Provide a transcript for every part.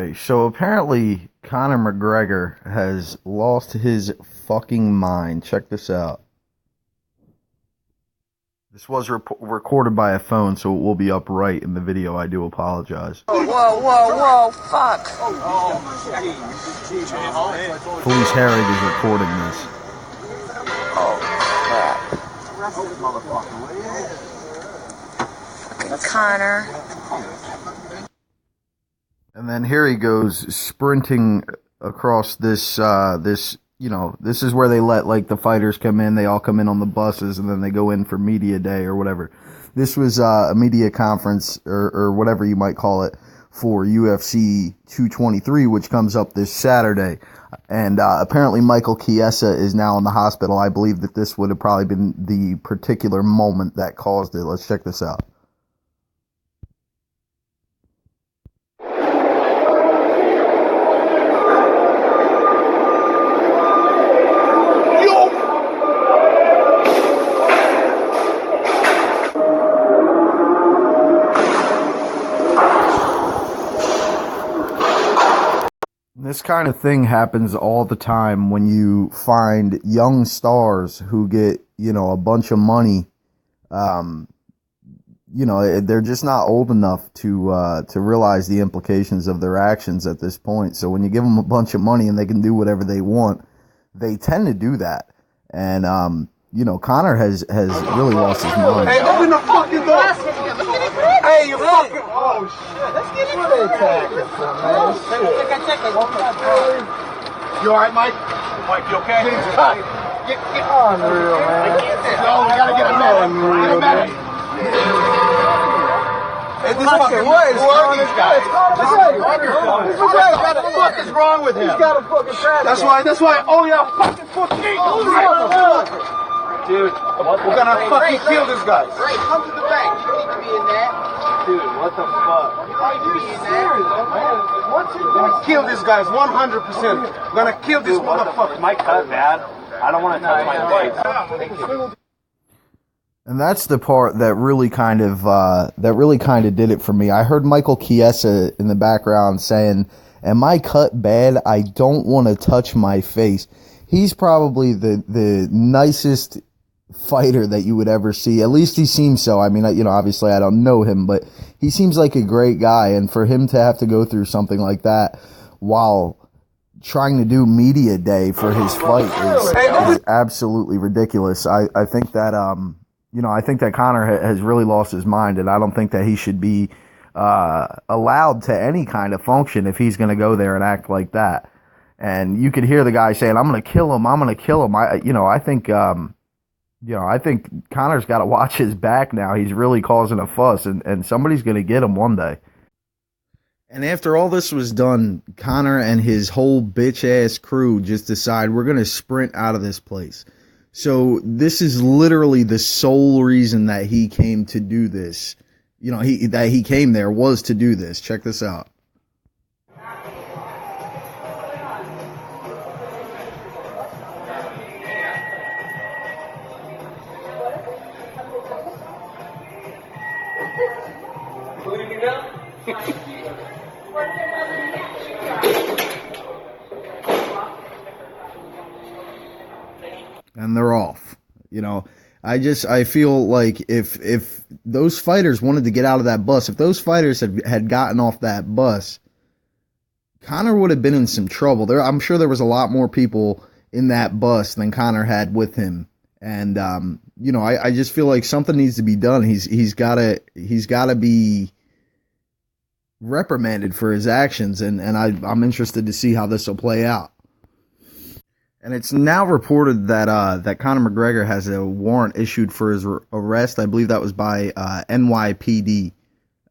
Okay, so apparently Conor McGregor has lost his fucking mind. Check this out. This was recorded by a phone, so it will be upright in the video. I do apologize. Whoa, fuck. Police Herrig is recording this. Oh, crap. Conor. And then here he goes sprinting across this, this is where they let, like, the fighters come in. They all come in on the buses, and then they go in for media day or whatever. This was a media conference, or whatever you might call it, for UFC 223, which comes up this Saturday. And apparently Michael Chiesa is now in the hospital. I believe that this would have probably been the particular moment that caused it. Let's check this out. This kind of thing happens all the time when you find young stars who get, a bunch of money. They're just not old enough to realize the implications of their actions at this point. So when you give them a bunch of money and they can do whatever they want, they tend to do that. And, Conor has really lost his mind. Hey, open the fucking door! Hey, you fucking... Oh, shit. Let's get into the attack. You alright, Mike? Mike, you okay? Get unreal, man. No, we gotta get a medic. Get a medic. Hey, this fucking what? Who are these guys? What the fuck is wrong with him? He's got a fucking tragedy. That's why, oh yeah, fucking dude, we're gonna fucking kill this guy. Ray, come to the bank. You need to be in there. Dude, what the fuck? Are you serious, man? We're gonna kill these guys 100%. We're gonna kill this motherfucker. My cut bad. I don't want to touch my face. And that's the part that really kind of did it for me. I heard Michael Chiesa in the background saying, "Am I cut bad? I don't want to touch my face." He's probably the nicest fighter that you would ever see. At least he seems so. I mean, obviously I don't know him, but he seems like a great guy. And for him to have to go through something like that while trying to do media day for his fight is absolutely ridiculous. I think that, I think that Conor has really lost his mind, and I don't think that he should be allowed to any kind of function if he's going to go there and act like that. And you could hear the guy saying, "I'm going to kill him. I'm going to kill him." I think Conor's got to watch his back now. He's really causing a fuss, and somebody's going to get him one day. And after all this was done, Conor and his whole bitch-ass crew just decide, we're going to sprint out of this place. So this is literally the sole reason that he came to do this. That he came there was to do this. Check this out. And they're off. I feel like if those fighters wanted to get out of that bus, if those fighters had gotten off that bus, Conor would have been in some trouble. I'm sure there was a lot more people in that bus than Conor had with him. And I just feel like something needs to be done. He's gotta be reprimanded for his actions, and I'm interested to see how this will play out. And it's now reported that Conor McGregor has a warrant issued for his arrest. I believe that was by NYPD.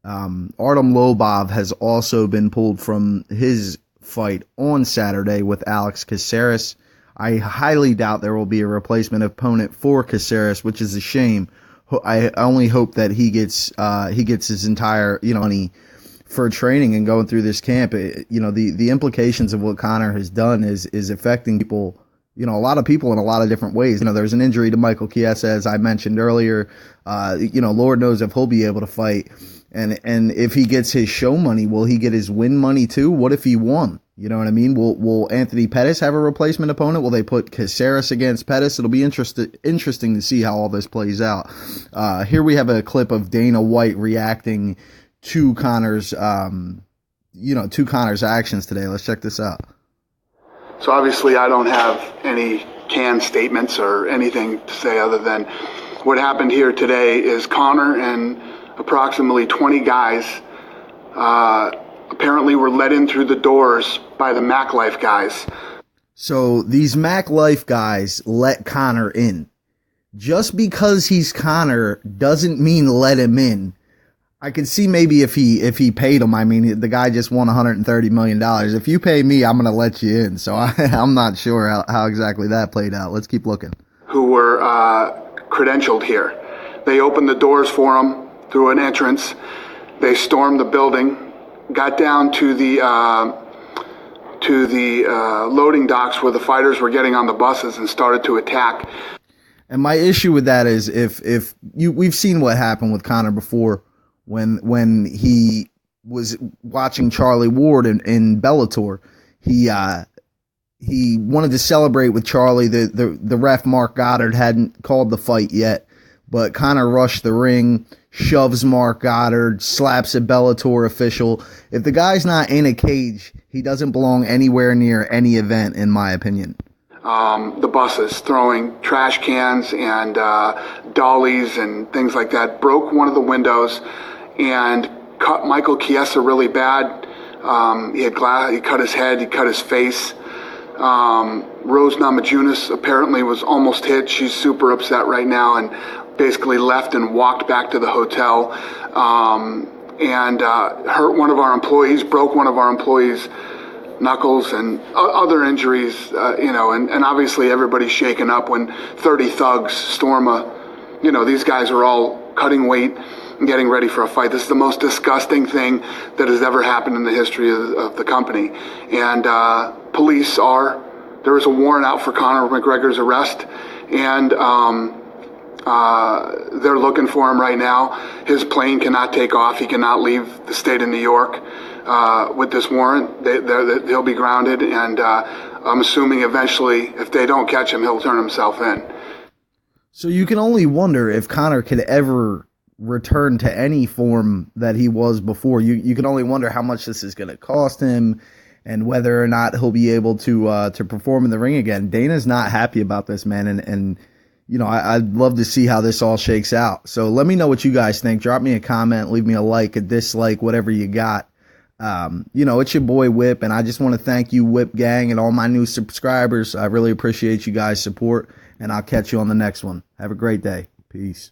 Artem Lobov has also been pulled from his fight on Saturday with Alex Caceras. I highly doubt there will be a replacement opponent for Caceras, which is a shame. I only hope that he gets his entire money for training and going through this camp. The implications of what Conor has done is affecting people, a lot of people in a lot of different ways. There's an injury to Michael Chiesa, as I mentioned earlier. Lord knows if he'll be able to fight. And if he gets his show money, will he get his win money too? What if he won? You know what I mean? Will Anthony Pettis have a replacement opponent? Will they put Caceras against Pettis? It'll be interesting to see how all this plays out. Here we have a clip of Dana White reacting to Conor's, to Conor's actions today. Let's check this out. So obviously I don't have any canned statements or anything to say other than what happened here today is Conor and approximately 20 guys apparently were let in through the doors by the Mac Life guys. So these Mac Life guys let Conor in. Just because he's Conor doesn't mean let him in. I could see maybe if he paid him. I mean, the guy just won $130 million. If you pay me, I'm going to let you in. So I'm not sure how exactly that played out. Let's keep looking. Who were credentialed here. They opened the doors for him through an entrance. They stormed the building, got down to the loading docks where the fighters were getting on the buses and started to attack. And my issue with that is we've seen what happened with Conor before when he was watching Charlie Ward in Bellator. He wanted to celebrate with Charlie. The ref Mark Goddard hadn't called the fight yet, but Conor rushed the ring, shoves Mark Goddard, slaps a Bellator official. If the guy's not in a cage, he doesn't belong anywhere near any event, in my opinion. The buses throwing trash cans and dollies and things like that, broke one of the windows and cut Michael Chiesa really bad. He had glass, he cut his head, he cut his face. Rose Namajunas apparently was almost hit. She's super upset right now and basically left and walked back to the hotel and hurt one of our employees, broke one of our employees' knuckles and other injuries, and obviously everybody's shaken up when 30 thugs storm these guys are all cutting weight and getting ready for a fight. This is the most disgusting thing that has ever happened in the history of the company. And there is a warrant out for Conor McGregor's arrest, and they're looking for him right now. His plane cannot take off. He cannot leave the state of New York with this warrant. He'll be grounded, and I'm assuming eventually, if they don't catch him, he'll turn himself in. So you can only wonder if Conor could ever return to any form that he was before. You can only wonder how much this is going to cost him and whether or not he'll be able to perform in the ring again. Dana's not happy about this, man, and I'd love to see how this all shakes out. So let me know what you guys think. Drop me a comment, leave me a like, a dislike, whatever you got. It's your boy Whip, and I just want to thank you, Whip Gang, and all my new subscribers. I really appreciate you guys' support, and I'll catch you on the next one. Have a great day. Peace.